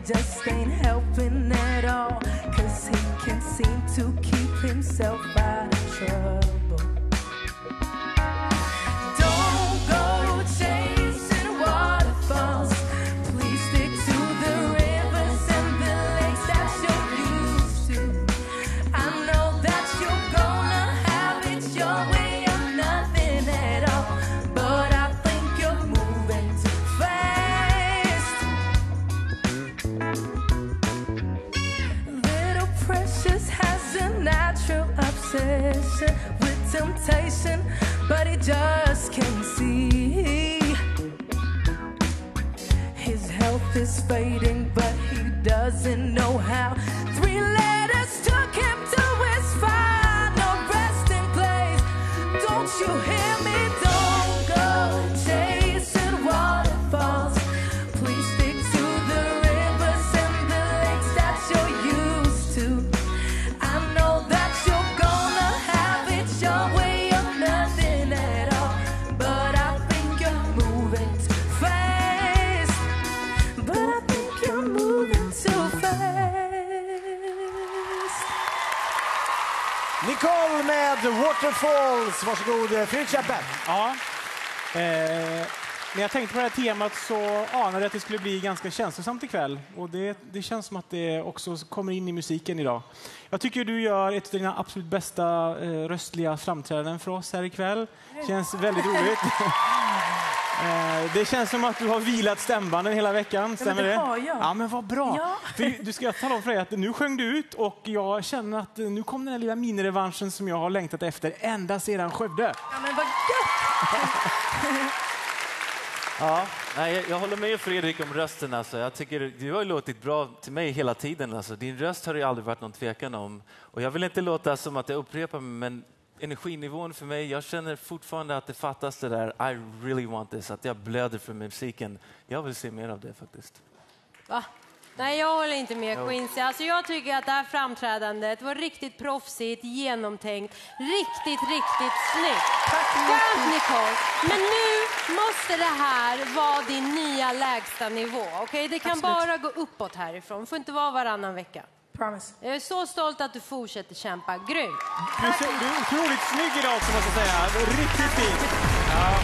Just ain't helping at all, 'cause he can't seem to keep himself out of trouble. Don't go chasing waterfalls. Please stick to the rivers and the lakes that you're used to. I know that you're gonna have it your way or nothing at all, but I think you're moving too fast. Little Precious has a natural obsession with temptation, but he just can't see. His health is fading, but he doesn't know how. 3 letters took him to his final resting place. Don't you hear me? Don't go chasing waterfalls. Please stick to the rivers and the lakes that you're used to. I know that you're gonna have it your way or nothing at all, but I think you're moving too fast. But I think you're moving too fast. Nicole med Waterfalls. Varsågod, Fridköpen. Ja. När jag tänkte på det här temat så anade jag att det skulle bli ganska känslosamt ikväll. Och det känns som att det också kommer in i musiken idag. Jag tycker du gör ett av dina absolut bästa röstliga framträdanden för oss här ikväll. Känns väldigt roligt. Det känns som att du har vilat stämbanden hela veckan. Stämmer det? har jag. Ja, men vad bra. Ja. För du ska tala om för dig att nu sjöng du ut och jag känner att nu kom den här lilla minirevanschen som jag har längtat efter ända sedan Skövde. Ja, men vad gött! Ja, nej, jag håller med Fredrik om rösten. Alltså. Jag tycker du har låtit bra till mig hela tiden. Alltså. Din röst har det aldrig varit någon tvekan om. Och jag vill inte låta som att jag upprepar mig, men energinivån för mig, jag känner fortfarande att det fattas det där I really want this, att jag blöder för musiken. Jag vill se mer av det faktiskt. Va? Nej, jag håller inte med Quincy. Alltså, jag tycker att det här framträdandet var riktigt proffsigt, genomtänkt, riktigt snyggt. Skönt, Nicole. Men nu måste det här vara din nya lägsta nivå. Okay? Det kan bara gå uppåt härifrån. Det får inte vara varannan vecka. Promise. Jag är så stolt att du fortsätter kämpa. Grymt. Du är otroligt snygg idag, som man ska säga. Riktigt fint. Ja.